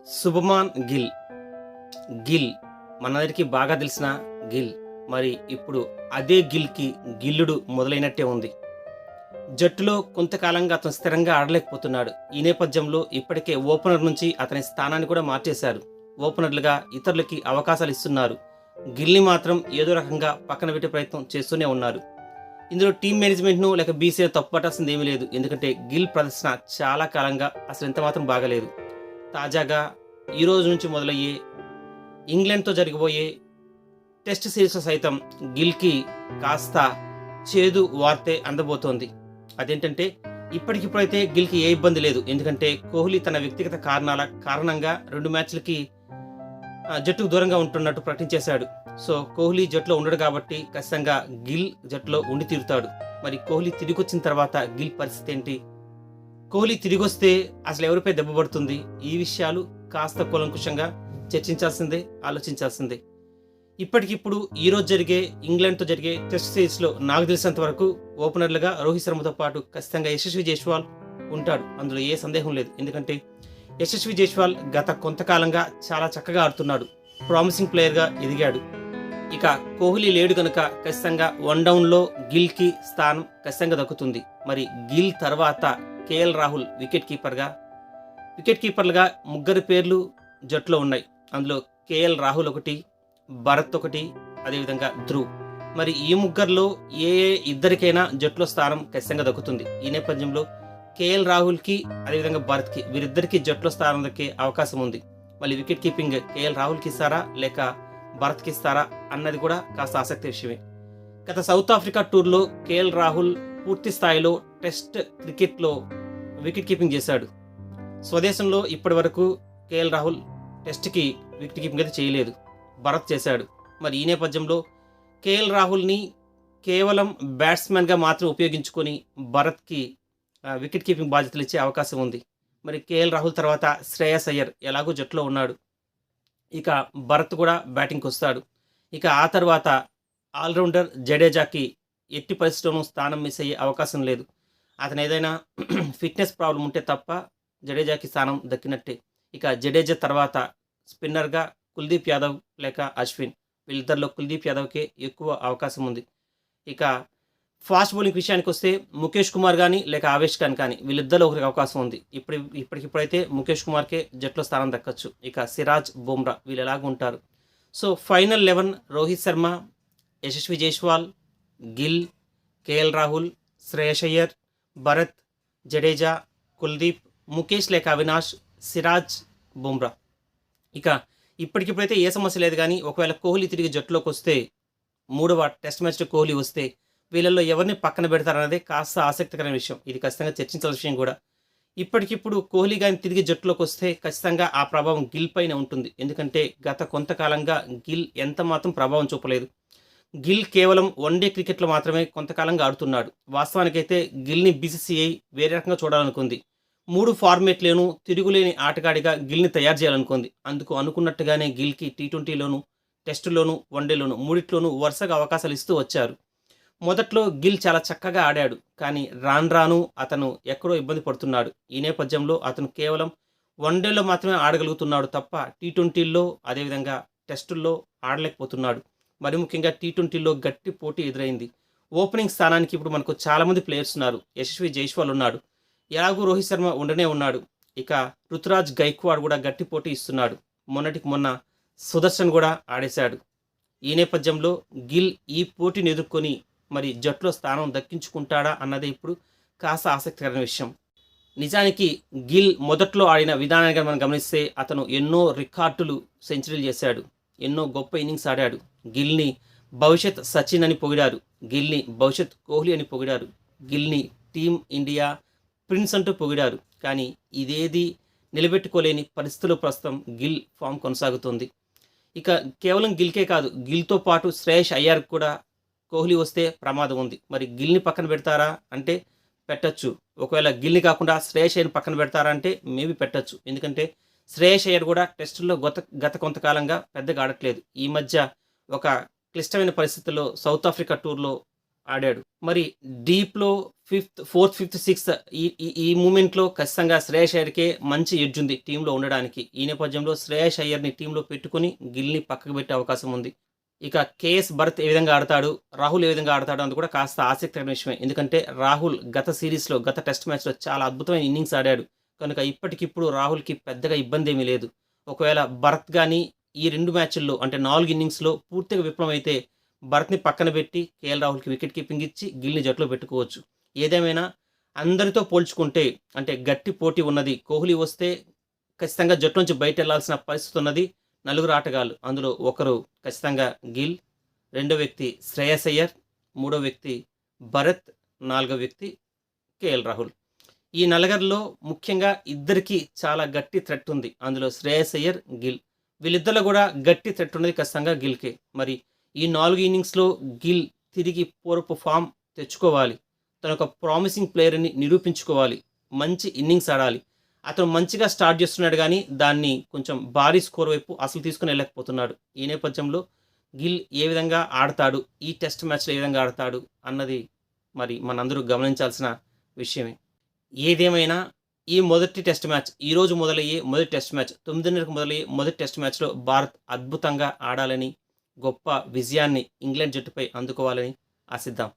శుభమాన్ గిల్. గిల్ మనందరికీ బాగా తెలిసిన గిల్. మరి ఇప్పుడు అదే గిల్‌కి గిల్లుడు మొదలైనట్టే ఉంది. జట్టులో కొంతకాలంగా అతను స్థిరంగా ఆడలేకపోతున్నాడు. ఈ నేపథ్యంలో ఇప్పటికే ఓపెనర్ నుంచి అతని స్థానాన్ని కూడా మార్చేశారు. ఓపెనర్లుగా ఇతరులకి అవకాశాలు ఇస్తున్నారు. గిల్‌ని మాత్రం ఏదో రకంగా పక్కన పెట్టే ప్రయత్నం చేస్తూనే ఉన్నారు. ఇందులో టీమ్ మేనేజ్మెంట్‌ను లేక బీసీని తప్పుపట్టాల్సింది ఏమీ లేదు. ఎందుకంటే గిల్ ప్రదర్శన చాలా కాలంగా అసలు ఎంత మాత్రం బాగాలేదు. తాజాగా ఈ రోజు నుంచి మొదలయ్యే ఇంగ్లాండ్‌తో జరగబోయే టెస్ట్ సిరీస్‌లో సైతం గిల్‌కి కాస్త చేదు వార్తే అందబోతోంది. అదేంటంటే ఇప్పటికిప్పుడైతే గిల్‌కి ఏ ఇబ్బంది లేదు. ఎందుకంటే కోహ్లీ తన వ్యక్తిగత కారణాల కారణంగా 2 మ్యాచ్‌లకి జట్టుకు దూరంగా ఉంటున్నట్టు ప్రకటించేశాడు. సో కోహ్లీ జట్టులో ఉండడు కాబట్టి ఖచ్చితంగా గిల్ జట్టులో ఉండి తీరుతాడు. మరి కోహ్లీ తిరిగొచ్చిన తర్వాత గిల్ పరిస్థితి ఏంటి? కోహ్లీ తిరిగొస్తే అసలు ఎవరిపై దెబ్బ పడుతుంది? ఈ విషయాలు కాస్త కూలంకుషంగా చర్చించాల్సిందే, ఆలోచించాల్సిందే. ఇప్పటికిప్పుడు ఈరోజు జరిగే ఇంగ్లాండ్తో జరిగే టెస్ట్ సిరీస్లో నాకు తెలిసినంత వరకు ఓపెనర్లుగా రోహిత్ శర్మతో పాటు ఖచ్చితంగా యశస్వి జైస్వాల్ ఉంటాడు. అందులో ఏ సందేహం లేదు. ఎందుకంటే యశస్వి జైస్వాల్ గత కొంతకాలంగా చాలా చక్కగా ఆడుతున్నాడు. ప్రామిసింగ్ ప్లేయర్గా ఎదిగాడు. ఇక కోహ్లీ లేడు కనుక ఖచ్చితంగా వన్ డౌన్లో గిల్కి స్థానం ఖచ్చితంగా దక్కుతుంది. మరి గిల్ తర్వాత కేఎల్ రాహుల్ వికెట్ కీపర్లుగా ముగ్గురు పేర్లు జట్టులో ఉన్నాయి. అందులో కేఎల్ రాహుల్ ఒకటి, భరత్ ఒకటి, అదేవిధంగా ధ్రువ్. మరి ఈ ముగ్గురులో ఏ ఇద్దరికైనా జట్టులో స్థానం ఖచ్చితంగా దక్కుతుంది. ఈ నేపథ్యంలో కేఎల్ రాహుల్కి అదేవిధంగా భరత్కి వీరిద్దరికి జట్టులో స్థానం దక్కే అవకాశం ఉంది. మళ్ళీ వికెట్ కీపింగ్ కేఎల్ రాహుల్కి ఇస్తారా లేక భరత్కి ఇస్తారా అన్నది కూడా కాస్త ఆసక్తి విషయమే. గత సౌత్ ఆఫ్రికా టూర్లో కేఎల్ రాహుల్ పూర్తి స్థాయిలో టెస్ట్ క్రికెట్లో వికెట్ కీపింగ్ చేశాడు. స్వదేశంలో ఇప్పటి వరకు కేఎల్ రాహుల్ టెస్ట్కి వికెట్ కీపింగ్ అయితే చేయలేదు. భరత్ చేశాడు. మరి ఈ నేపథ్యంలో కేఎల్ రాహుల్ని కేవలం బ్యాట్స్మెన్గా మాత్రం ఉపయోగించుకొని భరత్కి వికెట్ కీపింగ్ బాధ్యతలు ఇచ్చే అవకాశం ఉంది. మరి కేఎల్ రాహుల్ తర్వాత శ్రేయస్ అయ్యర్ ఎలాగో జట్టులో ఉన్నాడు. ఇక భరత్ కూడా బ్యాటింగ్కి వస్తాడు. ఇక ఆ తర్వాత ఆల్రౌండర్ జడేజాకి ఎట్టి పరిస్థితుల్లోనూ స్థానం మిస్ అయ్యే అవకాశం లేదు. అతను ఏదైనా ఫిట్నెస్ ప్రాబ్లం ఉంటే తప్ప జడేజాకి స్థానం దక్కినట్టే. ఇక జడేజా తర్వాత స్పిన్నర్గా కుల్దీప్ యాదవ్ లేక అశ్విన్, వీళ్ళిద్దరిలో కుల్దీప్ యాదవ్కే ఎక్కువ అవకాశం ఉంది. ఇక ఫాస్ట్ బౌలింగ్ విషయానికి వస్తే ముఖేష్ కుమార్ కానీ లేక ఆవేష్ ఖాన్ కానీ వీళ్ళిద్దరిలో ఒకరికి అవకాశం ఉంది. ఇప్పటికిప్పుడైతే ముఖేష్ కుమార్కే జట్టులో స్థానం దక్కచ్చు. ఇక సిరాజ్, బుమ్రా వీళ్ళు ఎలాగ ఉంటారు. So final 11 Rohit Sharma, Yashasvi Jaiswal, Gill, KL Rahul, Shreyas Iyer, Bharat, Jadeja, Kuldeep, Mukesh లేక అవినాష్, సిరాజ్, బుమ్రా. ఇక ఇప్పటికిప్పుడైతే ఏ సమస్య లేదు. కానీ ఒకవేళ కోహ్లీ తిరిగి జట్టులోకి వస్తే 3వ టెస్ట్ మ్యాచ్లో కోహ్లీ వస్తే వీళ్ళల్లో ఎవరిని పక్కన పెడతారన్నదే కాస్త ఆసక్తికరమైన విషయం. ఇది ఖచ్చితంగా చర్చించాల్సిన విషయం కూడా. ఇప్పటికిప్పుడు కోహ్లీ కానీ తిరిగి జట్టులోకి వస్తే ఖచ్చితంగా ఆ ప్రభావం గిల్ పైన ఉంటుంది. ఎందుకంటే గత కొంతకాలంగా గిల్ ఎంత మాత్రం ప్రభావం చూపలేదు. గిల్ కేవలం వన్డే క్రికెట్లో మాత్రమే కొంతకాలంగా ఆడుతున్నాడు. వాస్తవానికైతే గిల్ని బీసీసీఐ వేరే రకంగా చూడాలనుకుంది. 3 ఫార్మేట్లోనూ తిరుగులేని ఆటగాడిగా గిల్ని తయారు చేయాలనుకుంది. అందుకు అనుకున్నట్టుగానే గిల్కి టీ20లోను, టెస్టులోను, వన్డేలోను మూడిట్లోనూ వరుసగా అవకాశాలు ఇస్తూ వచ్చారు. మొదట్లో గిల్ చాలా చక్కగా ఆడాడు. కానీ రాను అతను ఎక్కడో ఇబ్బంది పడుతున్నాడు. ఈ నేపథ్యంలో అతను కేవలం వన్డేలో మాత్రమే ఆడగలుగుతున్నాడు తప్ప టీ20లో అదేవిధంగా టెస్టుల్లో ఆడలేకపోతున్నాడు. మరి ముఖ్యంగా టీ20లో గట్టి పోటీ ఎదురైంది. ఓపెనింగ్ స్థానానికి ఇప్పుడు మనకు చాలామంది ప్లేయర్స్ ఉన్నారు. యశస్వి జైస్వాల్ ఉన్నాడు. ఎలాగూ రోహిత్ శర్మ ఉండనే ఉన్నాడు. ఇక రుతురాజ్ గైక్వాడ్ కూడా గట్టి పోటీ ఇస్తున్నాడు. మొన్నటికి మొన్న సుదర్శన్ కూడా ఆడేశాడు. ఈ నేపథ్యంలో గిల్ ఈ పోటీని ఎదుర్కొని మరి జట్టులో స్థానం దక్కించుకుంటాడా అన్నదే ఇప్పుడు కాస్త ఆసక్తికరమైన విషయం. నిజానికి గిల్ మొదట్లో ఆడిన విధానాన్ని మనం గమనిస్తే అతను ఎన్నో రికార్డులు, సెంచరీలు చేశాడు. ఎన్నో గొప్ప ఇన్నింగ్స్ ఆడాడు. గిల్ని భవిష్యత్ సచిన్ అని పొగిడారు. గిల్ని భవిష్యత్ కోహ్లీ అని పొగిడారు. గిల్ని టీమ్ ఇండియా ప్రిన్స్ అంటూ పొగిడారు. కానీ ఇదేది నిలబెట్టుకోలేని పరిస్థితుల్లో ప్రస్తుతం గిల్ ఫామ్ కొనసాగుతుంది. ఇక కేవలం గిల్కే కాదు, గిల్తో పాటు శ్రేయస్ అయ్యర్ కూడా కోహ్లీ వస్తే ప్రమాదం ఉంది. మరి గిల్ని పక్కన పెడతారా అంటే పెట్టచ్చు. ఒకవేళ గిల్ని కాకుండా శ్రేయస్ అయ్యర్ని పక్కన పెడతారా అంటే మేబీ పెట్టచ్చు. ఎందుకంటే శ్రేయస్ అయ్యర్ కూడా టెస్టుల్లో గత కొంతకాలంగా పెద్దగా ఆడట్లేదు. ఈ మధ్య ఒక క్లిష్టమైన పరిస్థితుల్లో సౌత్ ఆఫ్రికా టూర్లో ఆడాడు. మరి డీప్‌లో ఫోర్త్, ఫిఫ్త్, సిక్స్త్ ఈ ఈ ఈ మూమెంట్‌లో ఖచ్చితంగా శ్రేయస్ అయ్యర్‌కే మంచి ఎడ్జ్ ఉంది టీమ్‌లో ఉండడానికి. ఈ నేపథ్యంలో శ్రేయస్ అయ్యర్‌ని టీమ్‌లో పెట్టుకొని గిల్‌ని పక్కకు పెట్టే అవకాశం ఉంది. ఇక కేఎస్ భరత్ ఏ విధంగా ఆడతాడు, రాహుల్ ఏ విధంగా ఆడతాడు అన్నది కూడా కాస్త ఆసక్తికరమైన విషయమే. ఎందుకంటే రాహుల్ గత సీరీస్‌లో, గత టెస్ట్ మ్యాచ్‌లో చాలా అద్భుతమైన ఇన్నింగ్స్ ఆడాడు. కనుక ఇప్పటికిప్పుడు రాహుల్‌కి పెద్దగా ఇబ్బందేమీ లేదు. ఒకవేళ భరత్ గాని ఈ 2 మ్యాచ్‌ల్లో అంటే 4 ఇన్నింగ్స్‌లో పూర్తిగా విఫలమైతే భరత్‌ని పక్కన పెట్టి కేఎల్ రాహుల్‌కి వికెట్ కీపింగ్ ఇచ్చి గిల్‌ని జట్టులో పెట్టుకోవచ్చు. ఏదేమైనా అందరితో పోల్చుకుంటే అంటే గట్టి పోటీ ఉన్నది. కోహ్లీ వస్తే ఖచ్చితంగా జట్టు నుంచి బయటెళ్లాల్సిన పరిస్థితి ఉన్నది. నలుగురు ఆటగాళ్ళు. అందులో ఒకరు ఖచ్చితంగా గిల్, రెండో వ్యక్తి శ్రేయస్ అయ్యర్, మూడో వ్యక్తి భరత్, నాలుగో వ్యక్తి కేఎల్ రాహుల్. ఈ నలుగురిలో ముఖ్యంగా ఇద్దరికీ చాలా గట్టి థ్రెట్ ఉంది. అందులో శ్రేయస్ అయ్యర్, గిల్. వీళ్ళిద్దరిలో కూడా గట్టి థ్రెట్ ఉన్నది ఖచ్చితంగా గిల్‌కే. మరి ఈ 4 ఇన్నింగ్స్‌లో గిల్ తిరిగి పూర్వపు ఫామ్ తెచ్చుకోవాలి. తనొక ప్రామిసింగ్ ప్లేయర్ అని నిరూపించుకోవాలి. మంచి ఇన్నింగ్స్ ఆడాలి. అతను మంచిగా స్టార్ట్ చేస్తున్నాడు గానీ, దాన్ని కొంచెం భారీ స్కోర్ వైపు అసలు తీసుకొని వెళ్ళలేకపోతున్నాడు. ఈ నేపథ్యంలో గిల్ ఏ విధంగా ఆడతాడు, ఈ టెస్ట్ మ్యాచ్‌లో ఏ విధంగా ఆడతాడు అన్నది మరి మనందరూ గమనించాల్సిన విషయమే. ఏదేమైనా ఈ మొదటి టెస్ట్ మ్యాచ్ ఈరోజు మొదలయ్యే మొదటి టెస్ట్ మ్యాచ్ 9:30కి మొదలయ్యే మొదటి టెస్ట్ మ్యాచ్‌లో భారత్ అద్భుతంగా ఆడాలని, గొప్ప విజయాన్ని ఇంగ్లాండ్ జట్టుపై అందుకోవాలని ఆశిద్దాం.